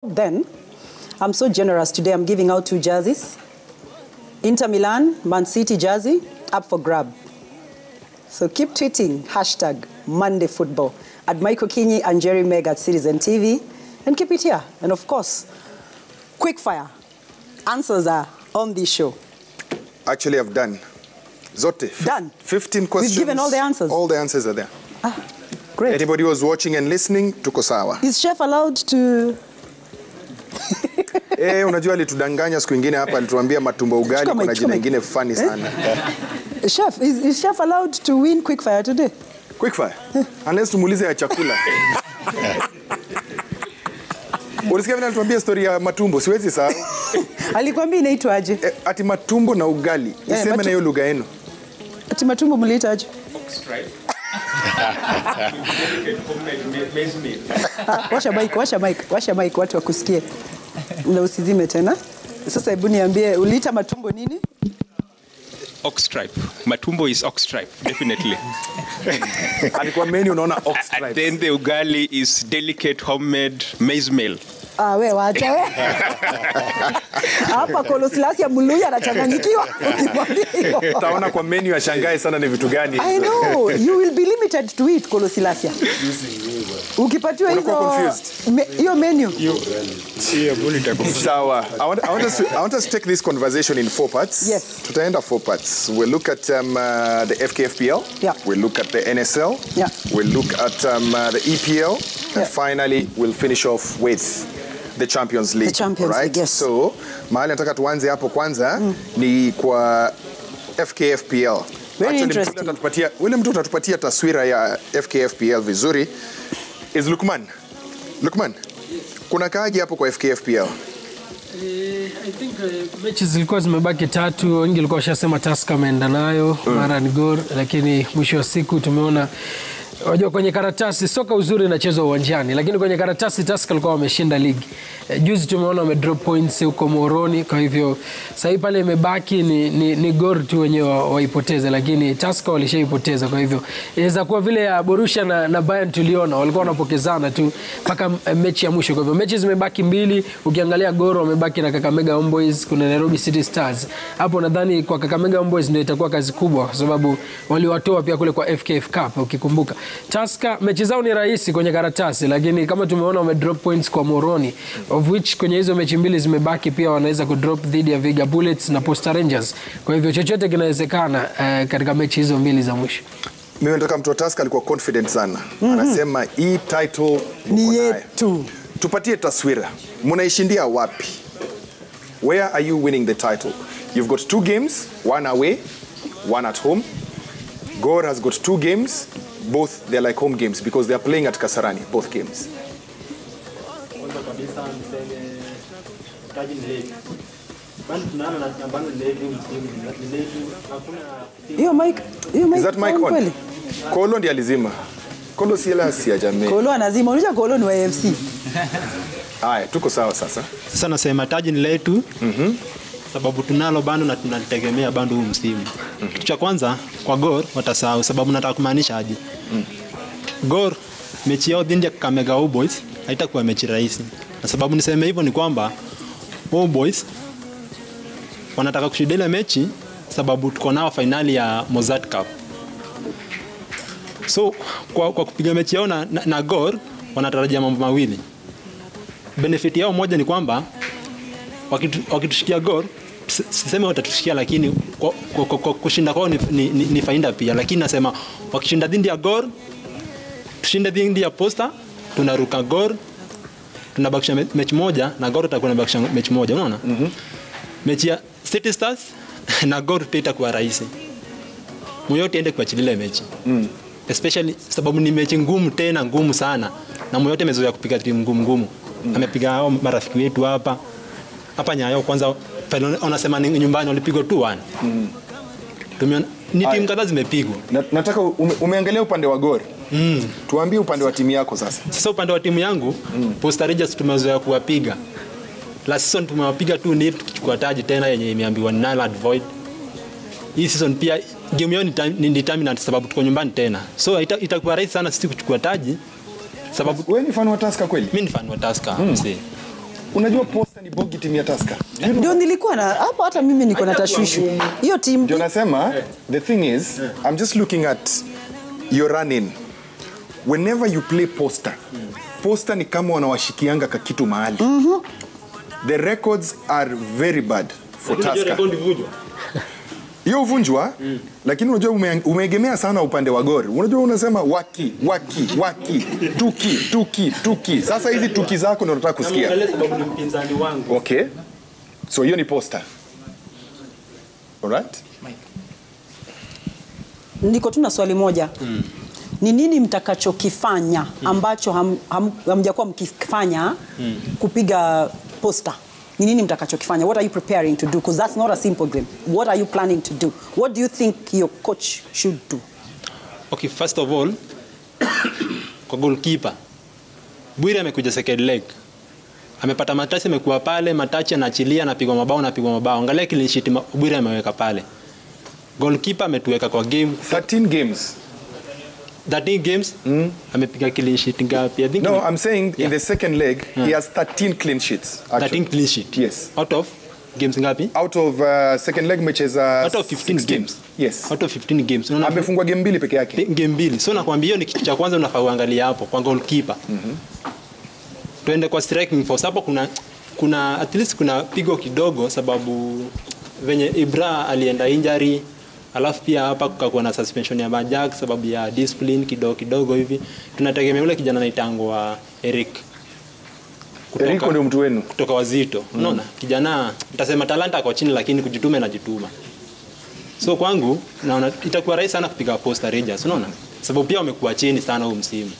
Then, I'm so generous today. I'm giving out 2 jerseys. Inter Milan, Man City jersey, up for grab. So keep tweeting, #MondayFootball at Michael Kinyi and Jerry Meg at Citizen TV. And keep it here. And of course, quick fire. Answers are on this show. Actually, I've done. Zote. Done. 15 questions. We've given all the answers. All the answers are there. Ah, great. Anybody who was watching and listening, tuko sawa. Is Chef allowed to... Unajua alitudanganya siku nyingine hapa, alituambia matumbo ugali kuna jina lingine funny sana. Chef, is Chef allowed to win quickfire today? Quickfire? Unless tumuulize ya chakula. Ulisikia vile alituambia story ya matumbo, siwezi sahau. Alikwambia inaitwa aje? Ati matumbo na ugali. Iseme na hiyo lugha yenu. Ati matumbo mliita aje? Washa mic watu wakusikie. Na usizime tena. Sasa hebu niambie uliita matumbo nini? Ox stripe. Matumbo is ox stripe, definitely. Alikuwa menu unaona ox stripe. And then the ugali is delicate homemade maize meal. We wacha we. Hapa Kolosilasia Muluya anachanganyikiwa. Utaona kwa menu ya Shanghai sana ni vitu gani. I know. You will be limited to it, Kolosilasia. Ukipatiwa hiyo menu. Sawa. I want us to take this conversation in 4 parts. Yes. Tutaenda 4 parts. We'll look at the FKFPL. Yeah. We'll look at the NSL. Yeah. We'll look at the EPL. Yeah. And finally, we'll finish off with the Champions League. The Champions right? League, yes. So, mahali nataka tuanze hapo kwanza ni kwa FKFPL. Very interesting. Ule mtu atatupatia taswira ya FKFPL vizuri is Lukman. Lukman, kuna kaji hapo kwa FKFPL? I think mechi zilikuwa zimebaki 3, wengi walikuwa washasema Tusker ameenda nayo, mara ni Gor, lakini mwisho wa siku tumeona wajua kwenye karatasi soka uzuri inachezwa uwanjani, lakini kwenye karatasi Tusker walikuwa wameshinda ligi. Juzi tumeona wame drop points huko Moroni, kwa hivyo sasa pale imebaki ni Gor tu wenyewe waipoteze, lakini Tusker walishaipoteza. Kwa hivyo inaweza kuwa vile ya Borussia na Bayern tuliona walikuwa wanapokezana tu mpaka mechi ya mwisho. Kwa hivyo mechi zimebaki 2, ukiangalia Gor wamebaki na Kakamega Homeboys, kuna Nairobi City Stars. Hapo nadhani kwa Kakamega Homeboys ndio itakuwa kazi kubwa kwa sababu waliwatoa pia kule kwa FKF Cup ukikumbuka. Tusker mechi zao ni rahisi kwenye karatasi, lakini kama tumeona wame drop points kwa Moroni, of which kwenye hizo mechi 2 zimebaki pia wanaweza kudrop dhidi ya Viga Bullets na Posta Rangers. Kwa hivyo chochote kinawezekana katika mechi hizo 2 za mwisho. Mimi nataka mtu wa Tusker alikuwa confident sana. Anasema hii title ni yetu. Tupatie taswira. Mnaishindia wapi? Where are you winning the title? You've got 2 games, 1 away, 1 at home. Gor has got 2 games. Both they're like home games because they are playing at Kasarani, both games. Is that mic on? Kolo ndiye alizima. Kolo si ya jamii. Kolo anazima. Unajua Kolo ni wa AFC. Haya, tuko sawa sasa. Sasa nasema taji ni letu. Sababu tunalo bando na tunalitegemea bando huu msimu. Kitu cha kwanza kwa Gor watasahau sababu nataka kumaanisha aje. Gor mechi yao dhidi ya Kakamega Homeboys haitakuwa mechi rahisi. Na sababu niseme hivyo ni kwamba Homeboys wanataka kushinda ile mechi sababu tuko nao finali ya Mozart Cup. So kwa kupiga mechi yao na Gor wanatarajia mambo mawili. Benefit yao moja ni kwamba wakitushikia Gor siseme watatushikia, lakini kushinda kwao ni faida pia, lakini nasema wakishinda dhidi ya Gor tushinde dhidi ya Posta tunaruka Gor tunabakisha mechi moja na Gor itakuwa inabakisha mechi moja, unaona? Mechi ya City Stars na Gor itakuwa rahisi. Moyote ende kuachilia mechi. Especially sababu ni mechi ngumu, tena ngumu sana, na Moyote amezoea kupiga timu ngumu. Amepiga hao marafiki wetu hapa Nyayo kwanza wanasema ni nyumbani walipigwa 2-1. Tumeona ni timu kadhaa zimepigwa. Nataka umeangalia upande wa Gor. Tuambie upande wa timu yako sasa. Sasa upande wa timu yangu, Posta Rangers tumezoea kuwapiga. Last season tumewapiga 2-0 tukichukua taji tena yenye imeambiwa null and void. Hii season pia game yao ni determinant sababu tuko nyumbani tena. So itakuwa rahisi sana sisi kuchukua taji Sababu wewe ni fan wa Tusker kweli? Mimi ni fan wa Tusker. Unajua Posta ni bogi timu ya Tusker. Ndio nilikuwa na hapo, hata mimi niko na tashwishu. Hiyo timu ndio nasema the thing is I'm just looking at your running. Whenever you play Posta, Posta ni kama wanawashikianga kakitu mahali. The records are very bad for Tusker. Hiyo uvunjwa, lakini unajua umeegemea sana upande wa Gor. Unajua unasema waki, tuki. Sasa hizi tuki zako ndio nataka kusikia. Okay. So hiyo ni Posta. Alright? Niko tu na swali moja. Ni nini mtakachokifanya ambacho hamjakuwa mkifanya kupiga Posta? Ni nini mtakachokifanya? What are you preparing to do? Because that's not a simple game. What are you planning to do? What do you think your coach should do? Okay, first of all, kwa goalkeeper, Bwire amekuja second leg. Amepata Matasi, amekuwa pale, Matachi anaachilia, anapigwa mabao. Angalia clean sheet Bwire ameweka pale. Goalkeeper ametuweka kwa game 13 games. 13 games, amepiga clean sheet ngapi? I think no, I'm saying in the second leg, he has 13 clean sheets. Actually. 13 clean sheet. Yes. Out of games ngapi? Out of second leg matches out of 15 games. Yes. Out of 15 games. Amefungwa game 2 peke yake. Game 2. So nakwambia hiyo ni kitu cha kwanza unafaa uangalia hapo kwa goalkeeper. Tuende kwa striking force. Hapo kuna at least kuna pigo kidogo sababu venye Ibra alienda injury. Alafu pia hapa kukakuwa na suspension ya Bajak sababu ya discipline kidogo hivi. Tunategemea yule kijana anaitangwa Eric. Eric ndio mtu wenu. Kutoka Wazito. Unaona? Kijana nitasema talanta kwa chini lakini kujituma anajituma. So kwangu naona itakuwa rahisi sana kupiga Posta Rangers, unaona? Sababu pia wamekuwa chini sana huu msimu.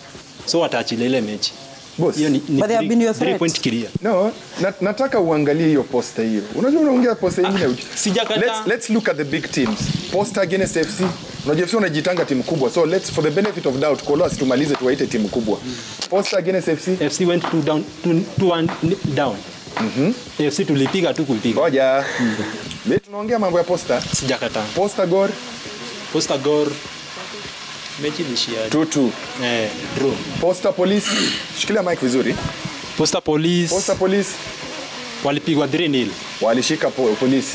So wataachilia ile mechi. Boss. Hiyo ni But they have been your threat. 3 point clear. No, nataka uangalie hiyo Posta hiyo. Unajua unaongea Posta nyingine. Sijakataa. Let's look at the big teams. Posta against FC. Unajua FC unajitanga timu kubwa. So let's for the benefit of doubt call us tumalize tuwaite timu kubwa. Posta against FC. FC went 2-1 down. FC tulipiga tu kuipiga. Ngoja. Leo tunaongea mambo ya Posta. Sijakataa. Posta Gor. Posta Gor. Mechi ilishia 2-2. Draw. Posta Police. Shikilia mic vizuri. Posta Police. Posta Police walipigwa 3-0. Walishika Police.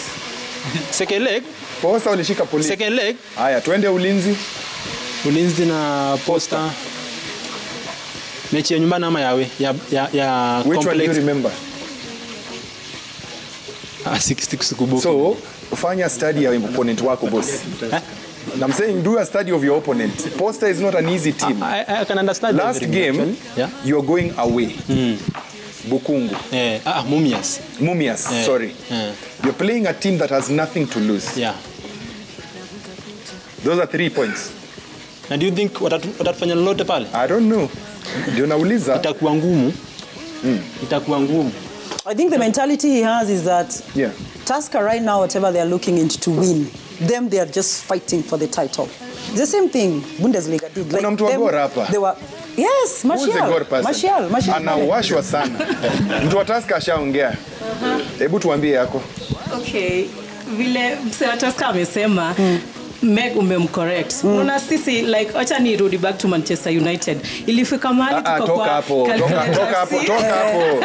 Second leg. Posta walishika Police. Second leg. Haya, twende Ulinzi. Ulinzi na Posta. Mechi ya nyumbani ama ya Which complex. one do you remember? 66 kubuka. So, ufanya study ya opponent wako boss. I'm saying do a study of your opponent. Posta is not an easy team. I can understand. Last game, you're going away. Bukungu. Mumias, sorry. You're playing a team that has nothing to lose. Yeah. Those are 3 points. And do you think watatufanya lolote pale? I don't know. Ndio nauliza. Itakuwa ngumu. Itakuwa ngumu. I think the mentality he has is that Tusker right now, whatever they are looking into to win, them they are just fighting for the title. The same thing Bundesliga did. Kuna mtu wa Gor hapa. They were Martial. Anawashwa sana. Mtu wa Tusker ashaongea. Hebu tuambie yako. Okay. Vile msema Tusker amesema Meg umemcorrect. Una sisi like acha ni rudi back to Manchester United. Ilifika mahali tuko kwa toka hapo.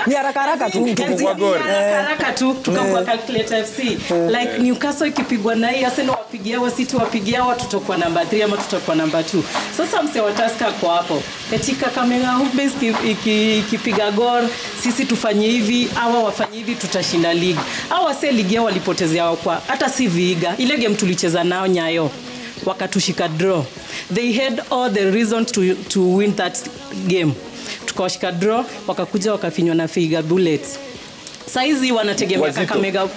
Ni haraka tu kwa Gor. Haraka tu tukakuwa Calculator FC. Like Newcastle ikipigwa na hii Arsenal wapigia wa City wapigia wa tutakuwa namba 3 ama tutakuwa namba 2. Sasa mse wa Tusker kwa hapo. Katika Kakamega Homeboys ikipiga Gor sisi tufanye hivi hawa wafanye hivi tutashinda ligi. Hawa se ligi yao walipotezea kwa hata si Vihiga. Ile game tulicheza nao Nyayo wakatushika draw. They had all the reasons to win that game. Tukawashika draw wakakuja wakafinywa na Vihiga Bullets. Saizi wanategemea Kakamega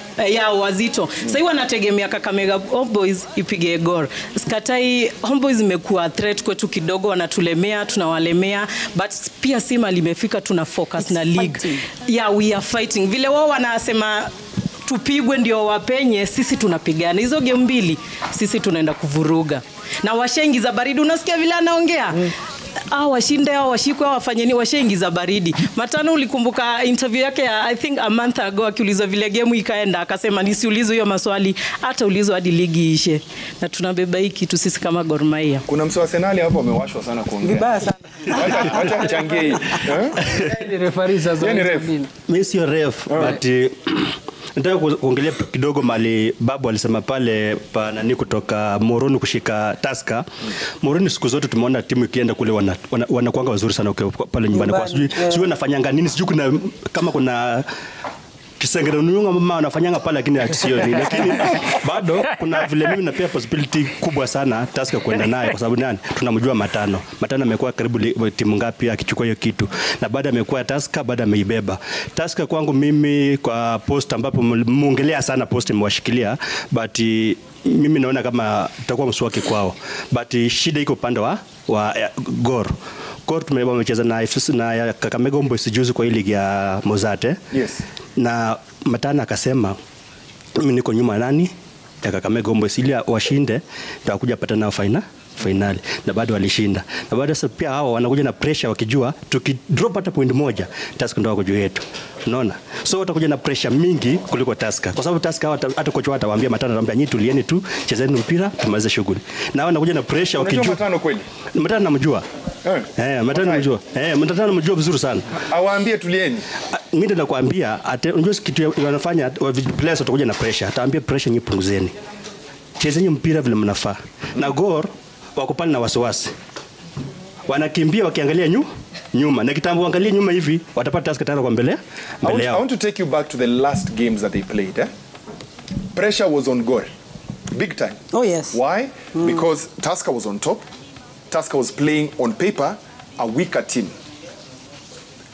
Wazito. Saizi wanategemea Kakamega Homeboys ipige Gor. Skatai Homeboys imekuwa threat kwetu kidogo, wanatulemea, tunawalemea, but pia sima limefika tuna focus na league. We are fighting. Vile wao wanasema tupigwe ndio wapenye, sisi tunapigana. Hizo game mbili sisi tunaenda kuvuruga. Na washaingiza baridi, unasikia vile anaongea? Washinde washikwe wafanyeni washaingiza baridi. Matano ulikumbuka interview yake ya I think a month ago akiulizwa vile game ikaenda akasema nisiulizwe hiyo maswali hata ulizwa hadi ligi ishe. Na tunabeba hiki kitu sisi kama Gor Mahia. Kuna mswa Arsenal hapo amewashwa sana kuongea. Vibaya sana. Acha achangie. Ni referee sasa. Yeye ni ref. Mimi sio ref but nataka kuongelea kidogo mali babu alisema pale nani kutoka Moroni kushika Tusker. Moroni siku zote tumeona timu ikienda kule wanakuanga wazuri sana pale nyumbani kwa sijui nafanyanga nini sijui kama kuna kisengera nyunga mama wanafanyanga pale lakini sio ni lakini bado kuna vile mimi na pia possibility kubwa sana Tusker kwenda naye kwa sababu nani tunamjua Matano amekuwa karibu timu ngapi akichukua hiyo kitu na baada amekuwa Tusker baada ameibeba Tusker kwangu mimi kwa post ambapo muongelea sana post imewashikilia but mimi naona kama tutakuwa mswaki kwao but shida iko upande wa Gor tumecheza na Kakamega Homeboyz juzi kwa ile ligi ya Mozate. Yes. Na Matana akasema mimi niko nyuma nani ya Kakamega Homeboyz ili washinde tutakuja pata nao finali na bado walishinda. Na baada sasa pia hao wanakuja na pressure wakijua tukidrop hata point moja Tusker ndio wako juu yetu. Unaona? So watakuja na pressure mingi kuliko Tusker. Kwa sababu Tusker hata kocha wao atawaambia Matana anamwambia nyinyi tulieni tu chezeni mpira tumalize shughuli. Na hao wanakuja na pressure wakijua Matano kweli. Matana namjua. Matana namjua. Matana namjua vizuri sana. Awaambie tulieni. Mimi ndio nakwambia unajua kitu wanafanya players watakuja na pressure. Ataambia pressure nyinyi punguzeni. Chezeni mpira vile mnafaa. Na Gor wako pale na wasiwasi. Wanakimbia wakiangalia nyuma. Na kitambo angalia nyuma hivi watapata Tusker tena kwa mbele yao. I want to take you back to the last games that they played. Pressure was on Gor. Big time. Oh yes. Why? Because Tusker was on top. Tusker was playing on paper a weaker team.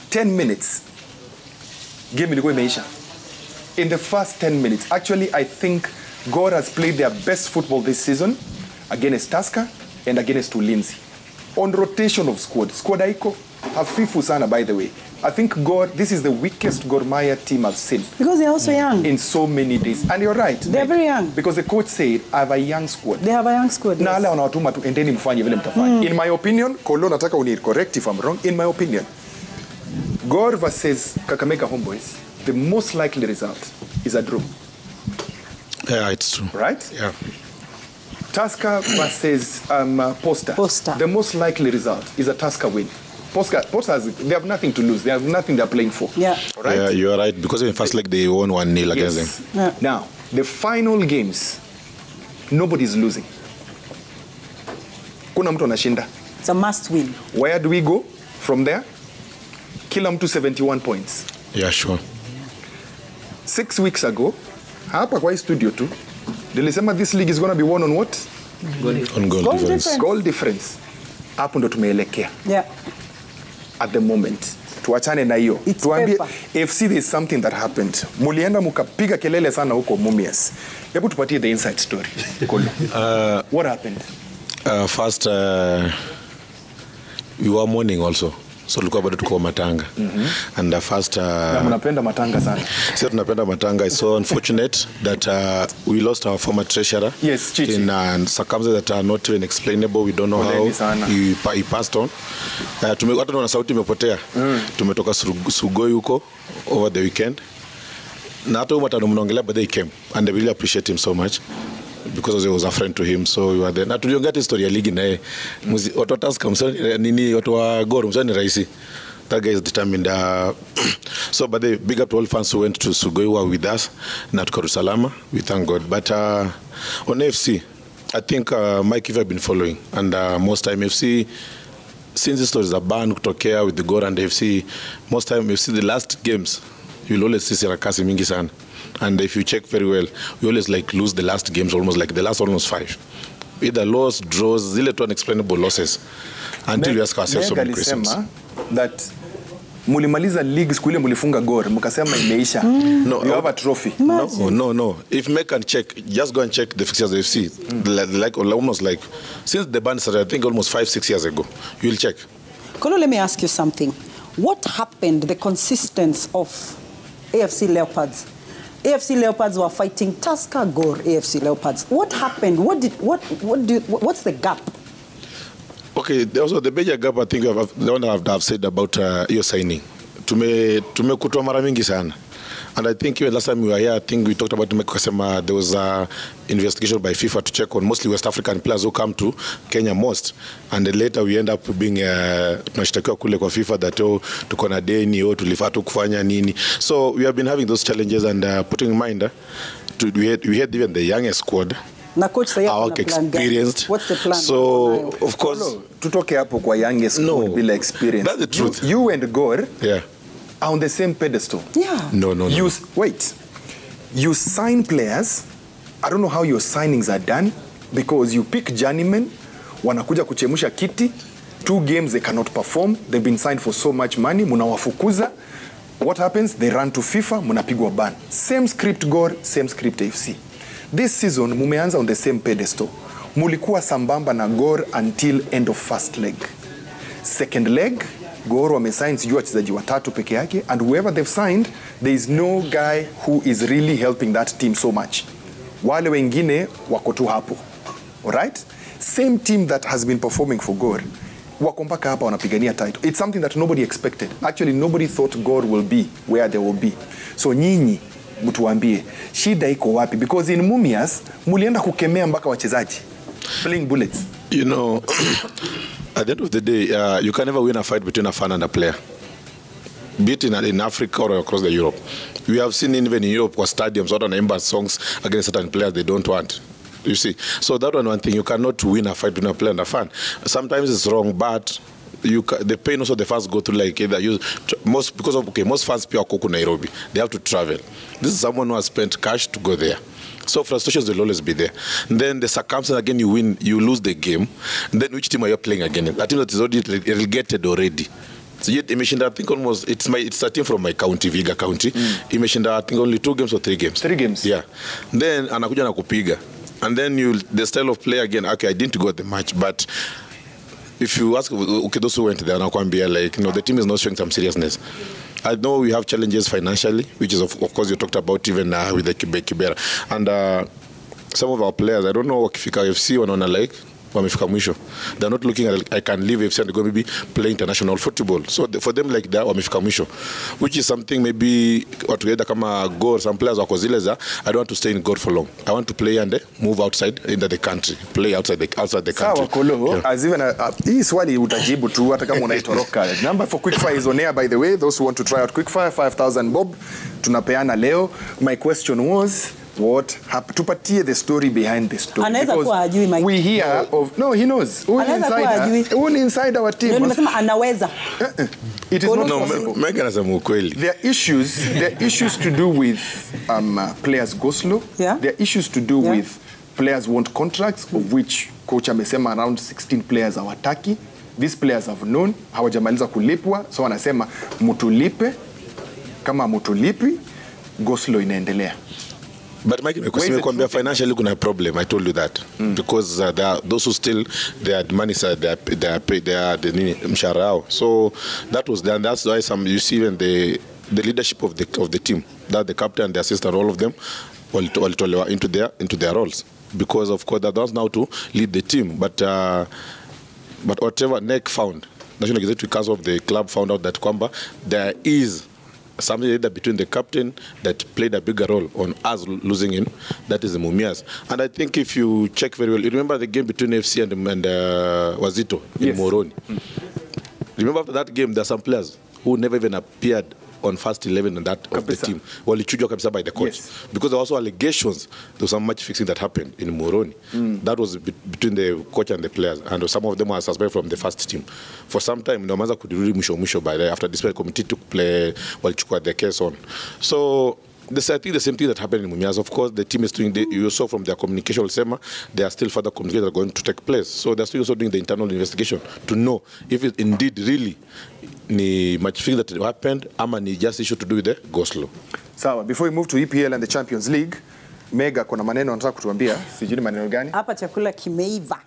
10 minutes. Game ilikuwa imeisha. In the first 10 minutes. Actually, I think Gor has played their best football this season against Tusker and against Ulinzi. On rotation of squad. Squad haiko hafifu sana, by the way. I think this is the weakest Gor Mahia team I've seen. Because they're also young. In so many days. And you're right. They're very young. Because the coach said, I have a young squad. They have a young squad. Na wale wanawatuma tu endeni mfanye vile mtafanya. In my opinion, Kolo nataka correct if I'm wrong. In my opinion, Gor versus Kakamega Homeboyz, the most likely result is a draw. Yeah, it's true. Right? Yeah. Tusker versus Posta. The most likely result is a Tusker win. Posta they have nothing to lose. They have nothing they're playing for. Yeah. Right? Yeah, you are right. Because in first leg they won 1-0 against them. Yeah. Now, the final games, nobody's losing. Kuna mtu anashinda. It's a must win. Where do we go from there? Kila mtu 71 points. Yeah, sure. 6 weeks ago, hapa kwa hii studio tu, nilisema this league is going to be won on what? On goal difference. Goal difference. Hapo ndo tumeelekea. Yeah. At the moment. Tuachane na hiyo. It's Tuambie paper. FC there is something that happened. Mulienda mukapiga kelele sana huko Mumias. Hebu tupatie the inside story. What happened? First, we were mourning also. So tulikuwa bado tuko matanga. And the first Na mnapenda matanga sana. sisi tunapenda matanga. It's so unfortunate that we lost our former treasurer. Yes, Chichi. In circumstances that are not even explainable. We don't know Poleni sana. how he passed on. Hata na sauti imepotea. Tumetoka Sugoi huko over the weekend. Na hata Matano mnaongelea but they came and I really appreciate him so much. Because I was a friend to him, so we were there. Na tuliongea historia ya ligi naye. Watu wa Tusker nini watu wa Gor msani rahisi. That guy is determined. So but they big up to all fans who went to Sugoi were with us. Na tukarudi salama. We thank God. But on FC, I think Mike, if I've been following, and most time FC, since the stories are banned kutokea with the Gor and FC, most time FC the last games, you'll always see sarakasi mingi sana. And if you check very well, we always like lose the last games, almost like the last almost 5. Either loss, draws, zile tu unexplainable losses. Until we ask ourselves so many questions. That mulimaliza league siku ile mulifunga Gor, mkasema imeisha. No, you have a trophy. No. If Meg can check, just go and check the fixtures of FC. Like almost like since the ban started, I think almost 5-6 years ago. You'll check. Kolo, let me ask you something. What happened, the consistency of AFC Leopards? AFC Leopards were fighting Tusker, Gor, AFC Leopards. What happened? What's the gap? Okay, also the major gap I think the one I've said about your signing. Tumekutwa mara mingi sana. And I think even last time we were here, I think we talked about there was a investigation by FIFA to check on mostly West African players who come to Kenya most. And then later we end up being tunashtakiwa kule kwa FIFA that tuko na deni tulifaa tu kufanya nini. So we have been having those challenges and putting in mind we had even the youngest squad. Na coach our experienced. What's the plan? So of course tutoke hapo kwa youngest squad bila experience. That's the truth. You and Gor are on the same pedestal. Yeah. No. Wait. You sign players. I don't know how your signings are done because you pick journeymen, wanakuja kuchemusha kiti, 2 games they cannot perform. They've been signed for so much money, munawafukuza. What happens? They run to FIFA, munapigwa ban. Same script Gor, same script AFC. This season mumeanza on the same pedestal. Mulikuwa sambamba na Gor until end of first leg. Second leg, Gor wamesign sijui wachezaji watatu peke yake, and whoever they've signed, there is no guy who is really helping that team so much. Wale wengine wako tu hapo. Alright? Same team that has been performing for Gor. Wako mpaka hapa wanapigania title. It's something that nobody expected. Actually, nobody thought Gor will be where they will be. So nyinyi mtuambie shida iko wapi, because in Mumias mulienda kukemea mpaka wachezaji playing bullets. You know, at the end of the day, you can never win a fight between a fan and a player, be it in Africa or across the Europe. We have seen even in Europe where stadiums or embassy songs against certain players they don't want. You see, so that one thing, you cannot win a fight between a player and a fan. Sometimes it's wrong, but the pain also the fans go through, like either most fans pia wako Nairobi, they have to travel. This is someone who has spent cash to go there. So frustrations will always be there. And then the circumstance again, you win, you lose the game. And then which team are you playing again? A team that is already relegated already. So yet Imeshinda, I think almost it's a team from my county, Viga County. Imeshinda, I think only 2 games or 3 games. 3 games. Yeah. Then anakuja na kupiga. And then the style of play again. Okay, I didn't go at the match, but if you ask, okay, those who went there, like, the team is not showing some seriousness. I know we have challenges financially, which is of course you talked about even with the Kibera, and some of our players, I don't know wakifika FC wanaona like wamefika mwisho. They're not looking at I can leave FC and go maybe play international football. So for them like that wamefika mwisho, which is something maybe watuenda kama Gor, some players wako zile za I don't want to stay in Gor for long. I want to play and move outside into the country, play outside the country. Sawa Kolo, as even hii swali utajibu tu hata kama unaitoroka. Number for Quickfire is on air, by the way. Those who want to try out Quickfire, 5,000 bob tunapeana leo. My question was, what happened? Tupatie the story behind the story. Anaweza kuwa ajui Mike. We hear of he knows. Who inside our team. Ndio nimesema anaweza. It is not possible. Mega anasema ukweli. There are issues to do with players go slow. Yeah. There are issues to do with players want contracts, of which coach amesema around 16 players hawataki. These players have known hawajamaliza kulipwa, so wanasema mtulipe, kama mtulipi go slow inaendelea. But Mike, nimekuambia financially kuna problem. I told you that because there are those who still their money they are paid the mshahara yao. So that was there, and that's why you see even the leadership of the team, that the captain, the assistant, all of them walitolewa into their roles, because of course that was now to lead the team. But whatever NEC found, National Executive Council of the club found out that kwamba there is something either between the captain that played a bigger role on us losing him, that is the Mumias. And I think if you check very well, you remember the game between FC and Wazito in Moroni. Remember after that game, there are some players who never even appeared on first 11 of the team. Walichujwa kabisa by the coach. Because there were also allegations, there was some match fixing that happened in Moroni. That was between the coach and the players. And some of them were suspended from the first team. For some time, wanaanza kudirudi mwisho by the after disciplinary committee took play, walichukua the case on. So I think the same thing that happened in Mumias. Of course, the team is doing, you saw from their communication, there are still further communications that are going to take place. So they're still also doing the internal investigation to know if it indeed really ni match fixing that happened, ama ni just issue to do with the go-slow. Sawa, before we move to EPL and the Champions League, Mega, kuna maneno nataka kutuambia, sijui maneno gani? Hapa chakula kimeiva.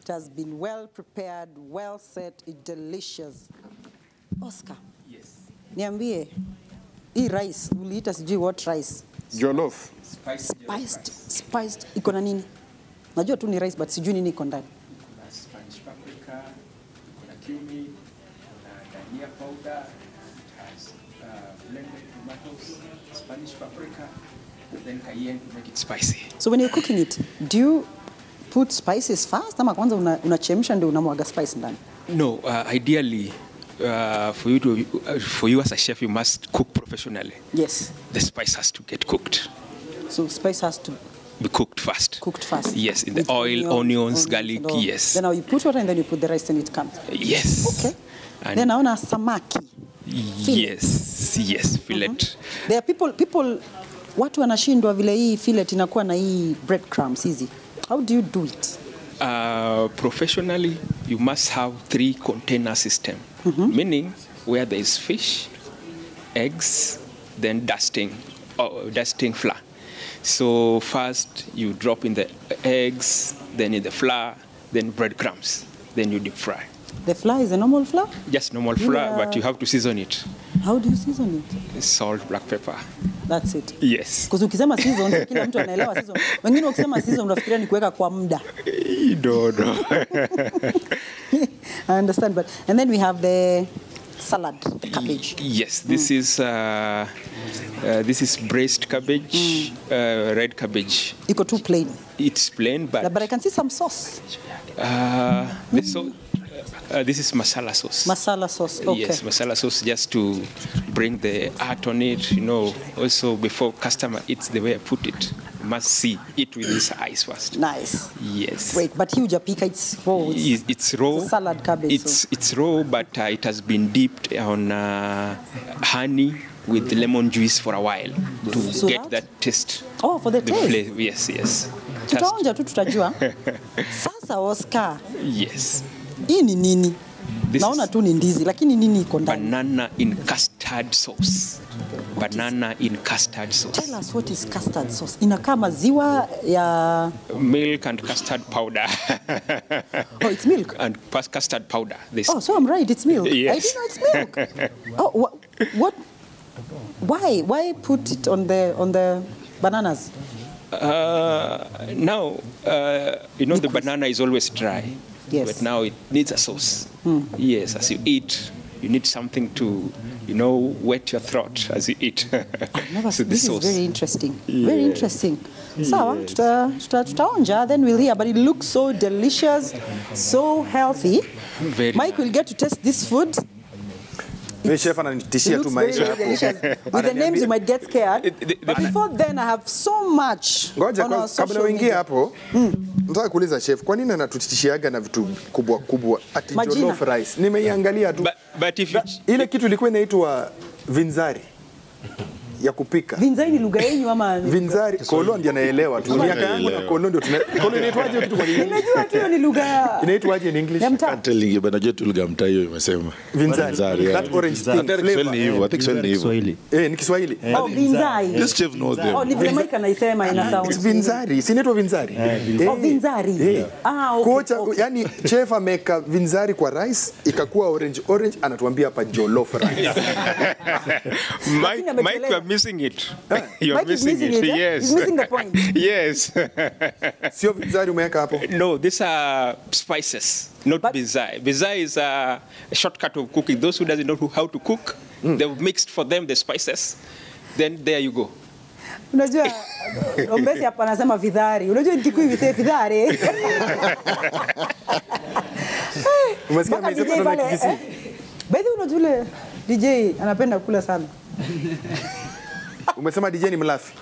It has been well prepared, well set, it's delicious. Oscar. Yes. Niambie, hii rice, uliita sijui what rice? Jollof. Spiced. Iko na nini? Najua tu ni rice, but sijui nini iko ndani. Kuna Spanish paprika, kuna cumin, kuna dhania powder, it has blended tomato tomatoes, Spanish paprika, and then cayenne to make it spicy. So when you're cooking it, do you put spices first ama kwanza unachemsha ndio unamwaga spice ndani? No, ideally, for you as a chef, you must cook professionally. Yes. The spice has to get cooked. So spice has to be cooked first. Cooked first. Yes, in the With oil, onions, garlic, yes. Then now you put water and then you put the rice and it comes. Yes. Okay. And then naona samaki. Yes, fillet. There are people watu wanashindwa vile hii fillet inakuwa na hii breadcrumbs hizi. How do you do it? Professionally, you must have 3 container system, meaning where there is fish, eggs, then dusting flour. So first you drop in the eggs, then in the flour, then breadcrumbs, then you deep fry. The flour is a normal flour? Just normal flour, but you have to season it. How do you season it? Salt, black pepper. That's it. Yes. Because ukisema season, kila mtu anaelewa season. Wengine ukisema season unafikiria ni kuweka kwa muda. No. I understand, and then we have the salad, the cabbage. Yes, this is braised cabbage, red cabbage. Iko too plain. It's plain, but I can see some sauce. This is masala sauce. Masala sauce, okay. Yes, masala sauce just to bring the art on it, Also, before customer eats, the way I put it, must see it with his eyes first. Nice. Yes. Great, but hujapika, it's raw. It's raw. It's a salad cabbage. It's raw, but it has been dipped on honey with lemon juice for a while to get that taste. Oh, for the taste. Yes. Tutaonja tu tutajua. Sasa Oscar. Yes. Hii ni nini? Naona tu ni ndizi, lakini nini iko ndani? Banana in custard sauce. Banana in custard sauce. Tell us what is custard sauce. Inakaa maziwa ya milk and custard powder. Oh, it's milk. And custard powder. Oh, so I'm right, it's milk. Yes. I didn't know it's milk. Oh, what? Why put it on the bananas? Now, the banana is always dry. Yes. But now it needs a sauce. Yes, as you eat, you need something to, wet your throat as you eat. So this is very interesting. Yeah. Very interesting. Sawa, tutaonja, then we'll hear. But it looks so delicious, so healthy. Mike will get to taste this food. Chef ananitishia tu maisha hapo. With the names you might get scared. But before then I have so much. Ngoja kabla uingie hapo. Nataka kuuliza chef, kwa nini anatutishiaga na vitu kubwa kubwa ati jollof rice? Nimeiangalia tu. But if ile kitu ilikuwa inaitwa vinzari ya kupika. Vinzari ni lugha yenu ama vinzari? Kolo ndiye anaelewa tu. Miaka yangu na kolo ndio kolo inaitwaje kitu kwa nini? Nimejua tu ni lugha. Inaitwaje in English? Can't tell you, but najua tu lugha mtaa hiyo imesema. Vinzari. That orange thing flavor. I think Swahili hivyo. Ni Kiswahili. Oh, vinzari. This chef knows them. Oh, ni vile Mike anaisema ina sound. Vinzari. Si inaitwa vinzari? Oh, vinzari. Okay. Kocha, yani chef ameka vinzari kwa rice ikakuwa orange anatuambia hapa jollof rice. Mike, you are missing it. You're missing it. Yes. He's missing the point. Yes. Sio vinzari umeweka hapo? No, these are spices, not bizai. Bizai is a shortcut of cooking. Those who doesn't know how to cook, they've mixed for them the spices. Then there you go. Unajua Ombesi hapa anasema vidhari. Unajua Kikuyu visema vidhari. Umesikia mzee ndo nakikisi. Baadhi unajua DJ anapenda kula sana. Umesema DJ ni mlafi.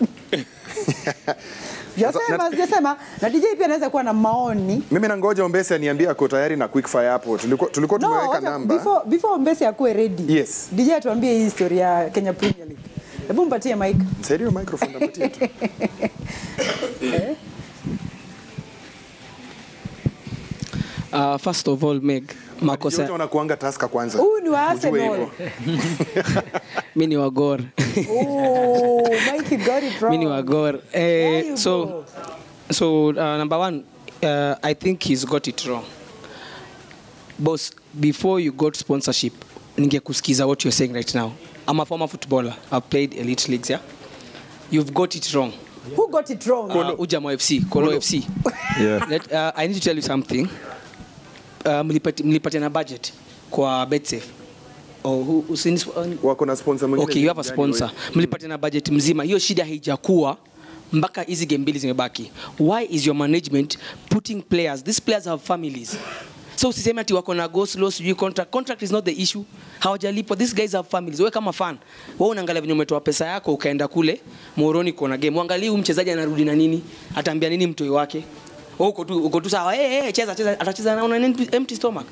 Jasema na DJ pia anaweza kuwa na maoni. Mimi na ngoja Ombesi aniambia ako tayari na quick fire hapo. Tulikuwa tumeweka namba. Before Ombesi akuwe ready. Yes. DJ atuambie hii story ya Kenya Premier League. Hebu mpatie mic. Saidia microphone mpatie tu. First of all, Meg, makosa. Wote wanakuanga taska kwanza. Huyu ni wa Arsenal. Mimi ni wa Gor. Oh, Mike got it wrong. Mimi ni wa Gor. So number one, I think he's got it wrong. Boss, before you got sponsorship, ningekusikiza what you're saying right now. I'm a former footballer. I've played elite leagues, yeah? You've got it wrong. Who got it wrong? Ujamo FC, Kolo FC. Yeah. I need to tell you something. Mlipatia na budget kwa BetSafe. Oh, wako na sponsor mwingine. Okay, you have a sponsor. Mlipata na budget mzima. Hiyo shida haijakuwa mpaka hizi game mbili zimebaki. Why is your management putting players? These players have families. So usiseme ati wako na go slow sijui contract. Contract is not the issue. Hawajalipwa. These guys have families. Wewe kama fan, wewe unaangalia venye umetoa pesa yako ukaenda kule Moroni kuna game. Uangalie huyu mchezaji anarudi na nini? Ataambia nini mtoi wake? Uko tu sawa, cheza atacheza na una empty stomach.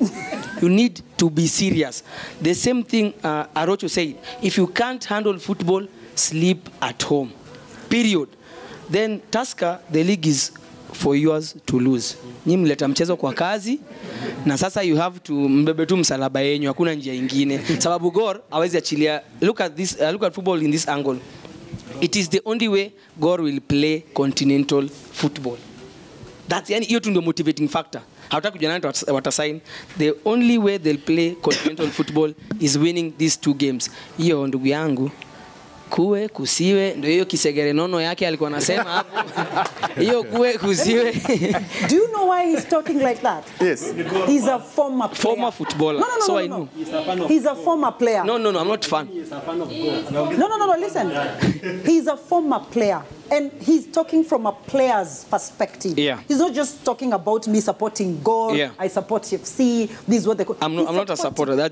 You need to be serious. The same thing Arocho said, if you can't handle football, sleep at home. Period. Then Tusker, the league is for yours to lose. Nyinyi mleta mchezo kwa kazi na sasa you have to mbebe tu msalaba yenyu, hakuna njia nyingine. Sababu Gor hawezi achilia. Look at this, look at football in this angle. It is the only way Gor will play continental football. That's yani hiyo tu ndio motivating factor. Hawataka kujua nani watasign. The only way they'll play continental football is winning these 2 games. Hiyo ndugu yangu kuwe kusiwe ndio hiyo kisegere nono yake alikuwa anasema hapo. Hiyo kuwe kusiwe. Do you know why he's talking like that? Yes. He's a former player. Former footballer. No. I know. He's a former player. No, I'm not fan. No, listen. He's a former player. And he's talking from a player's perspective. Yeah. He's not just talking about me supporting Gor. Yeah. I support FC. This is what they. I'm not a supporter.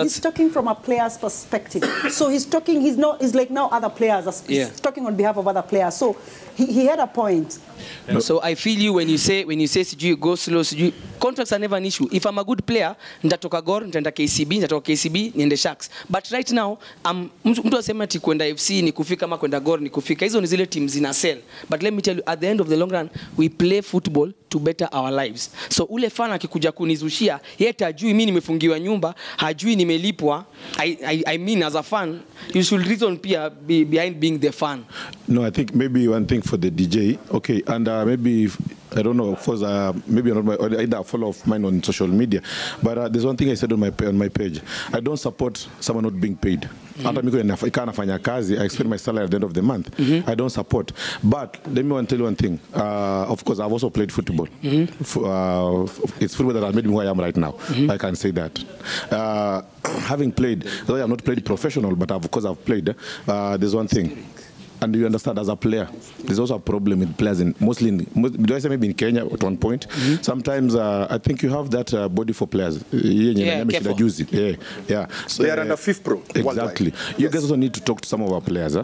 He's talking from a player's perspective. So he's talking. He's like now other players. He's talking on behalf of other players. So he had a point. No. So I feel you when you say CG go slow. CG, contracts are never an issue. If I'm a good player, nitatoka Gor, nitaenda KCB, nitatoka KCB, niende Sharks. But right now, mtu asema ati kwenda FC ni kufika ama kwenda Gor ni kufika. Hizo ni zile teams zina sell. But let me tell you, at the end of the long run, we play football to better our lives. So ule fan akikuja kunizushia, yeye hajui mimi nimefungiwa nyumba, hajui nimelipwa. I mean as a fan, you should reason pia behind being the fan. No, I think maybe one thing for the DJ. Okay, and maybe if, I don't know, of course, maybe not either a follow of mine on social media, but there's one thing I said on my page. I don't support someone not being paid. Hata miko nafanya kazi, I expect my salary at the end of the month. I don't support. But let me tell you one thing. Of course, I've also played football. It's football that has made me who I am right now. I can say that. Having played, though I have not played professional, but of course I've played. There's one thing. And you understand, as a player, there's also a problem with players do I say maybe in Kenya at one point? Sometimes I think you have that body for players. Yeah. So they are under fifth pro. Exactly. You guys also need to talk to some of our players.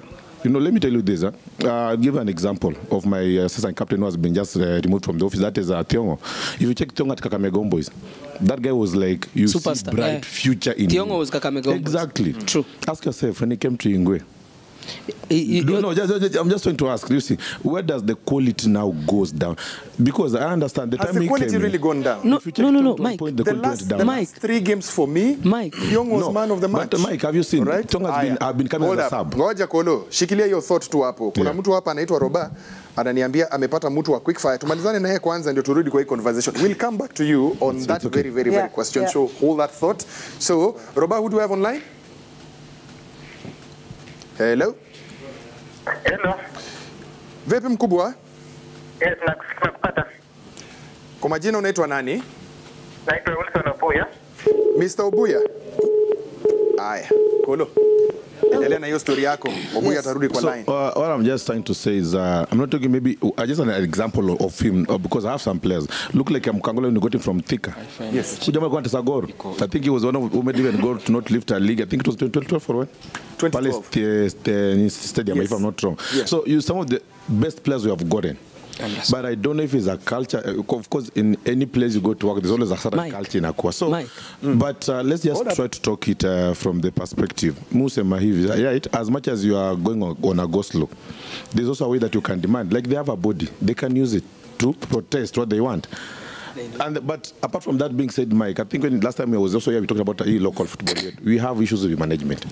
You know, let me tell you this. I'll give an example of my assistant captain who has been just removed from the office. That is Thiongo. If you check Thiongo at Kakamega Boys, that guy was like, you Superstar. See bright future in Thiongo him. Was Kakamega Boys. Exactly. True. Ask yourself, when he came to Ingwe, I'm just trying to ask. You see, where does the quality now goes down? Because I understand the time has the quality really gone down? No, Mike. The last 3 games for me, Mike. Young was man of the match. But Mike, have you seen? Right? I've been coming as a sub. Ngoja Kolo, shikilia hiyo thought tu hapo. Kuna mtu hapa anaitwa Roba, ananiambia amepata mtu wa quick fire. Tumalizane naye kwanza ndio turudi kwa hii conversation. We'll come back to you on that very question. Yeah. So hold that thought. So, Roba, who do we have online? Hello. Vipi mkubwa? Yes, nakupata. Kwa majina unaitwa nani? Naitwa Wilson Obuya. Mr. Obuya. Aya, Kolo. Endelea na hiyo story yako. Obuya atarudi kwa line. What I'm just trying to say is I'm not talking maybe just an example of him because I have some players. Look like Mkangola when you got him from Thika. Yes. Kujama kwa Gor. I think he was one of who made even goal to not lift a league. I think it was 2012 for when? 2012. Palace Stadium, if I'm not wrong. Yes. So some of the best players we have gotten. But I don't know if it's a culture. Of course, in any place you go to work, there's always a certain culture in Akwa. So, but let's just try to talk it from the perspective. Muse Mahivi, right? As much as you are going on a go slow, there's also a way that you can demand. Like they have a body, they can use it to protest what they want. But apart from that being said, Mike, I think when last time I was also here, we talked about local football. We have issues with management.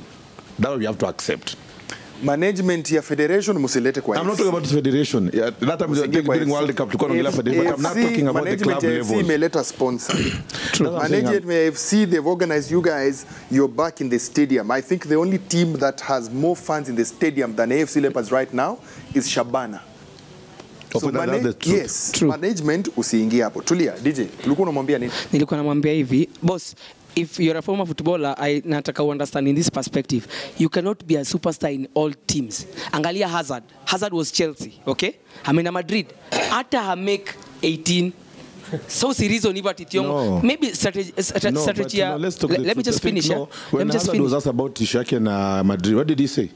That we have to accept. Management ya federation musilete kwa I'm not talking about federation. Yeah, that time during World Cup but I'm not talking about the club level. FC imeleta sponsor. Management FC, they've organized you guys, you're back in the stadium. I think the only team that has more fans in the stadium than AFC Leopards right now is Shabana. So yes, true. Management usiingie hapo. Tulia, DJ, ulikuwa unamwambia nini? Nilikuwa namwambia hivi, boss, if you're a former footballer, I nataka understand in this perspective, you cannot be a superstar in all teams. Angalia Hazard. Hazard was Chelsea, okay? Amena Madrid. Hata make 18. So series on Iba Tithiongo. No. Maybe strategy. But, let me just finish. No. When Hazard was asked about Ishaki and Madrid, what did he say?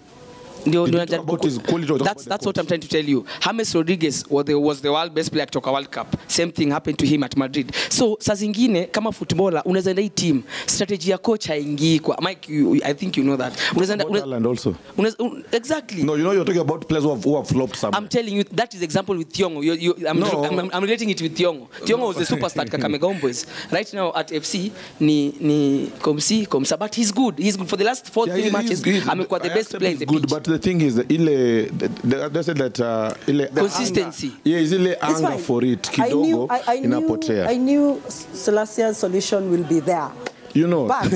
That's what I'm trying to tell you. James Rodriguez was the world best player kutoka World Cup. Same thing happened to him at Madrid. So saa zingine kama footballer unaweza enda hii team, strategy ya coach haingii kwa Mike. I think you know that. Unaweza also. Exactly. No, you know you're talking about players who have flopped somewhere. I'm telling you that is example with Thiongo. I'm relating it with Thiongo. Thiongo was the superstar at Kakamega Homeboys. Right now at FC ni Komsa, but he's good. He's good for the last 3 matches. Amekuwa the best player in the pitch. But the thing is, they said that consistency. Is anger for it. Kidogo inapotea. I knew Selasia's solution will be there. You know. But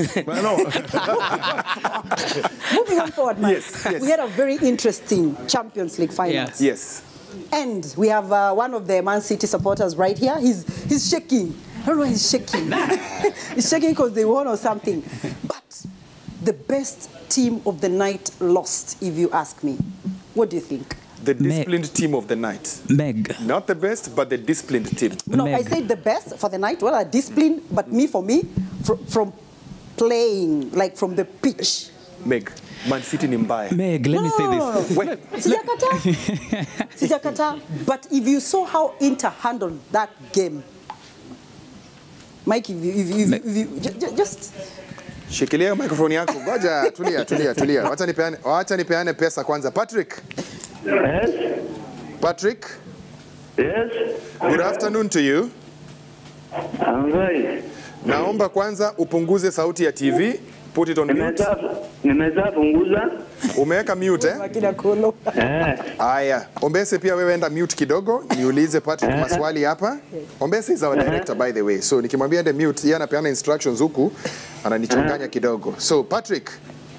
moving on forward, Mike. Yes. We had a very interesting Champions League final. Yes. And we have one of the Man City supporters right here. He's shaking. I don't know why he's shaking. He's shaking because they won or something. But the best team of the night lost, if you ask me. What do you think? The disciplined team of the night. Meg. Not the best, but the disciplined team. No, I said the best for the night. Well, disciplined, but for me, from playing, like from the pitch. Meg, Man City ni mbaya. Meg, let me say this. Wait. Sijakata. But if you saw how Inter handled that game, Mike, if you just... Shikilia microphone yako. Ngoja, tulia. Wacha nipeane pesa kwanza. Patrick. Yes. Patrick. Yes. Good afternoon to you. I'm right. Naomba kwanza upunguze sauti ya TV. Put it on mute. Nimeza punguza. Umeweka mute Aya, Ombese pia wewe enda mute kidogo, niulize Patrick maswali hapa. Ombese is our director by the way. So nikimwambia ende mute, yeye anapeana instructions huku, ananichanganya kidogo. So Patrick,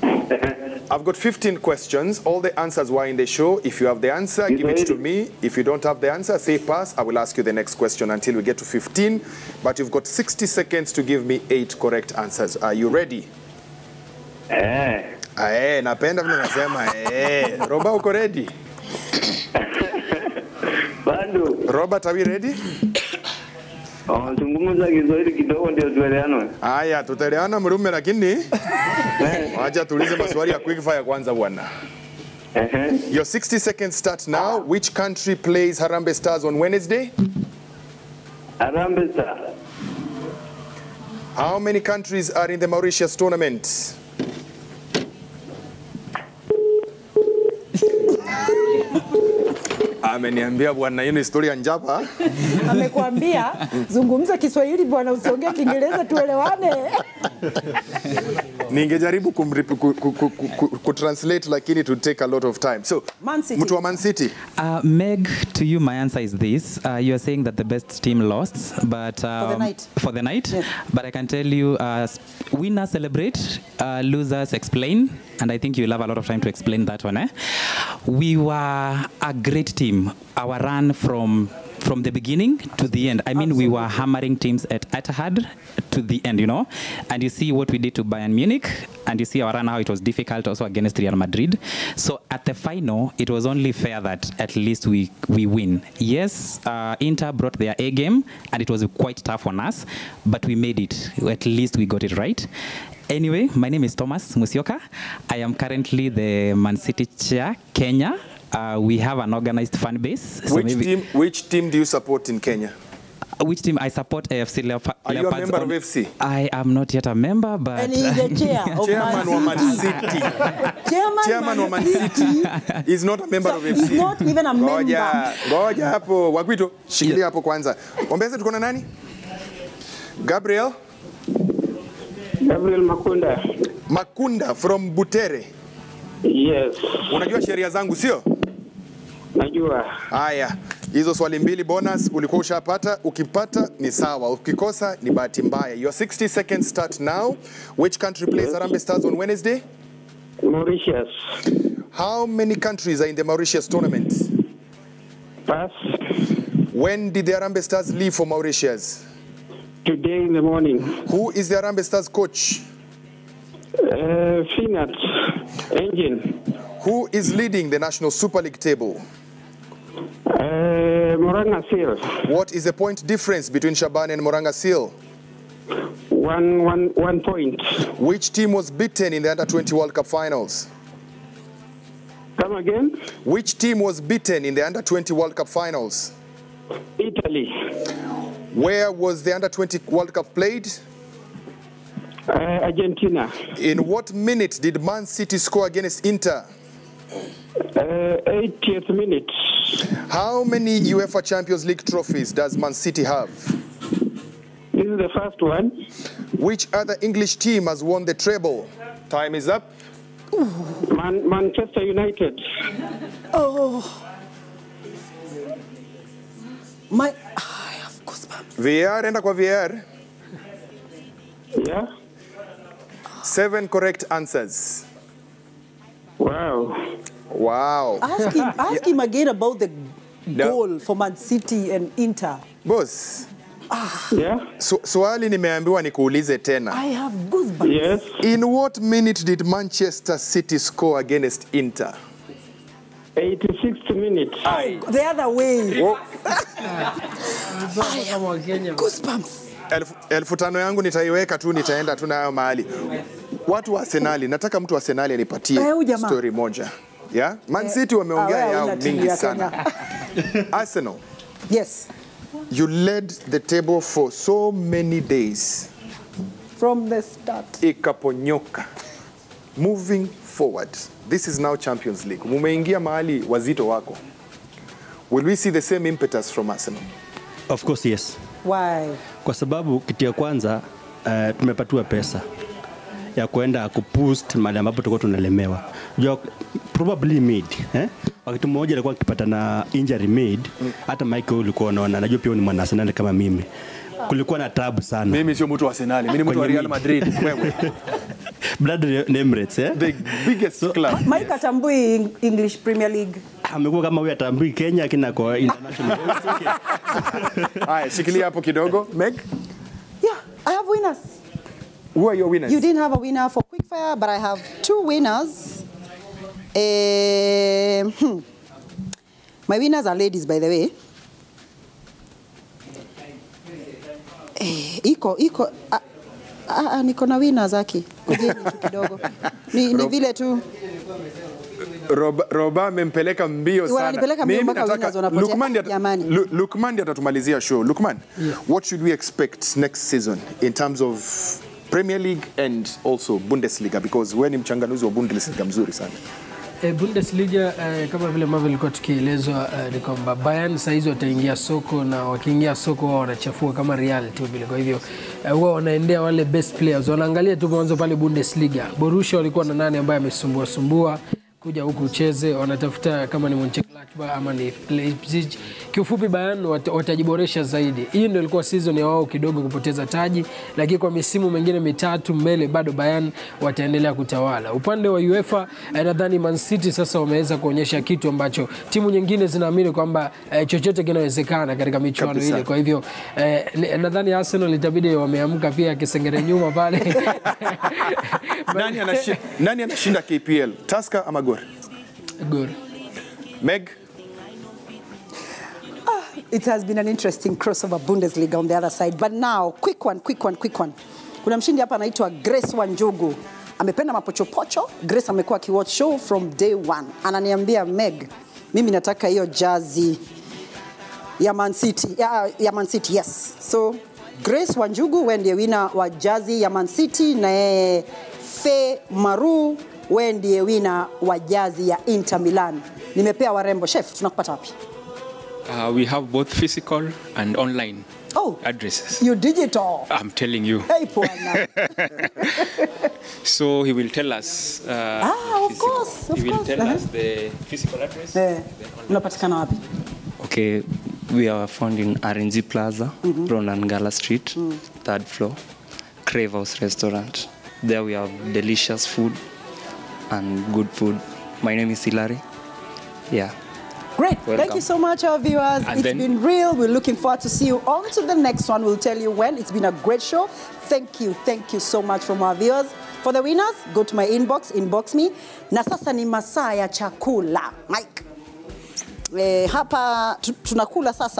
I've got 15 questions. All the answers were in the show. If you have the answer, give it to me. If you don't have the answer, say pass. I will ask you the next question until we get to 15. But you've got 60 seconds to give me 8 correct answers. Are you ready? Napenda vile nasema Roba, uko ready? Bado. Robert, are we ready? Zungumza Kiswahili kidogo ndio tuelewane. Haya, tutaelewana mrume, lakini acha tuulize maswali ya quick fire kwanza bwana. Your 60 seconds start now. Which country plays Harambee Stars on Wednesday? Harambee Stars. How many countries are in the Mauritius tournament? Ameniambia bwana, hiyo ni historia njapa. Amekwambia zungumza Kiswahili bwana, usiongee Kiingereza tuelewane. Ningejaribu translate lakini it would take a lot of time. So, mtu wa Man City. Meg, to you my answer is this. You are saying that the best team lost, but for the night. Yes. But I can tell you, winners celebrate, losers explain, and I think you'll have a lot of time to explain that one. We were a great team. Our run from the beginning to the end. I mean, absolutely. We were hammering teams at Etihad to the end, you know. And you see what we did to Bayern Munich, and you see our run, how it was difficult also against Real Madrid. So at the final, it was only fair that at least we win. Yes, Inter brought their A game, and it was quite tough on us, but we made it. At least we got it right. Anyway, my name is Thomas Musyoka. I am currently the Man City chair, Kenya. We have an organized fan base. So which team do you support in Kenya? Which team? I support AFC Leopards. Are you a member of FC? I am not yet a member, but... And he's the chair of Man City. Chairman of Man City is not a member of FC. He's not even a member. Ngoja hapo, Wakwito, shikilia hapo kwanza. Ombeze tuko na nani? Gabriel Makunda. Makunda from Butere. Yes. Unajua sheria zangu sio? Najua. Haya, hizo swali mbili bonus ulikuwa ushapata. Ukipata ni sawa, ukikosa ni bahati mbaya. Your 60 seconds start now. Which country plays Harambee Stars on Wednesday? Mauritius. How many countries are in the Mauritius tournament? Pass. When did the Harambee Stars leave for Mauritius? Today in the morning. Who is the Harambee Stars coach? Finat Engine. Who is leading the National Super League table? Moranga Seal. What is the point difference between Shaban and Moranga Seal? 1 point. Which team was beaten in the Under-20 World Cup finals? Come again? Which team was beaten in the Under-20 World Cup finals? Italy. Where was the Under-20 World Cup played? Argentina. In what minute did Man City score against Inter? 80th minute. How many UEFA Champions League trophies does Man City have? This is the first one. Which other English team has won the treble? Time is up. Manchester United. Oh. I have goosebumps. VAR, enda kwa VAR. Yeah. 7 correct answers. Wow. Wow. Ask him again about the goal for Man City and Inter. Boss. Yeah. Swali nimeambiwa nikuulize tena. I have goosebumps. Yes. In what minute did Manchester City score against Inter? 86th minute. The other way. Oh. Goosebumps. 5,000 yangu nitaiweka tu, nitaenda tu nayo mahali. Watu wa Arsenali, nataka mtu wa Arsenali anipatie story moja. Yeah? Man City wameongea yao mingi sana. Arsenal. Yes. You led the table for so many days. From the start. Ikaponyoka. Moving forward. This is now Champions League. Mumeingia mahali wazito wako. Will we see the same impetus from Arsenal? Of course, yes. Why? Kwa sababu kitu ya kwanza tumepatiwa pesa ya kwenda kuboost mahali ambapo tulikuwa tunalemewa. Probably mid, wakati mmoja alikuwa akipata na injury mid, hata Michael ulikuwa unaona, najua pia ni mwana Arsenal kama mimi. Kulikuwa na tabu sana. Mimi sio mtu wa Arsenal, mimi ni mtu wa Real Madrid. Wewe. Blood Emirates, the biggest club. Mike atambui English Premier League. Amekuwa kama huyu atambui Kenya kina kwa international. Haya, shikilia hapo kidogo. Meg? Yeah, I have winners. Who are your winners? You didn't have a winner for Quickfire, but I have 2 winners. My winners are ladies, by the way. Niko na winners aki. Kujeni tu kidogo. Ni vile tu. Roba amempeleka mbio sana. Wananipeleka mbio mpaka winners wanapotea. Lukman atatumalizia show. Lukman, what should we expect next season in terms of Premier League and also Bundesliga, because wewe ni mchanganuzi wa Bundesliga mzuri sana. Bundesliga kama vile ambavyo ilikuwa tukielezwa ni kwamba Bayern saizi wataingia soko, na wakiingia soko wao wanachafua kama Real tu vile. Kwa hivyo wao wanaendea wale best players, wanaangalia tu mwanzo pale Bundesliga. Borussia walikuwa na nani ambaye amesumbua kuja huku ucheze, wanatafuta kama ni Mönchengladbach ama ni Leipzig. Kiufupi Bayern watajiboresha zaidi. Hii ndio ilikuwa season ya wao kidogo kupoteza taji, lakini kwa misimu mingine mitatu mbele bado Bayern wataendelea kutawala. Upande wa UEFA nadhani Man City sasa wameweza kuonyesha kitu ambacho timu nyingine zinaamini kwamba chochote kinawezekana katika michuano ile. Kwa hivyo nadhani Arsenal itabidi wameamka pia kisengere nyuma pale. Nani anashinda KPL? Tusker ama Gor? Gor. Meg? It has been an interesting crossover Bundesliga on the other side. But now, quick one. Kuna mshindi hapa anaitwa Grace Wanjugu. Amependa mapochopocho. Grace amekuwa akiwatch show from day 1. Ananiambia, Meg, mimi nataka hiyo jazi ya Man City. Ya Man City, yes. So, Grace Wanjugu, wewe ndiye winner wa jazi ya Man City, na Fe Maru, wewe ndiye winner wa jazi ya Inter Milan. Nimepea warembo. Chef, tunakupata wapi? We have both physical and online addresses. You digital. I'm telling you. Hey, Puana. So he will tell us. Of course. He will tell us the physical address. Unapatikana wapi? Okay, we are found in RNG Plaza, Ronan Gala Street, 3rd floor, Crave House Restaurant. There we have delicious food and good food. My name is Hilary. Yeah. Great. Welcome. Thank you so much, our viewers. And It's then- been real. We're looking forward to see you on to the next one. We'll tell you when. It's been a great show. Thank you so much from our viewers. For the winners, go to my inbox me. Na sasa ni masaa ya chakula. Mike. Hapa tunakula sasa.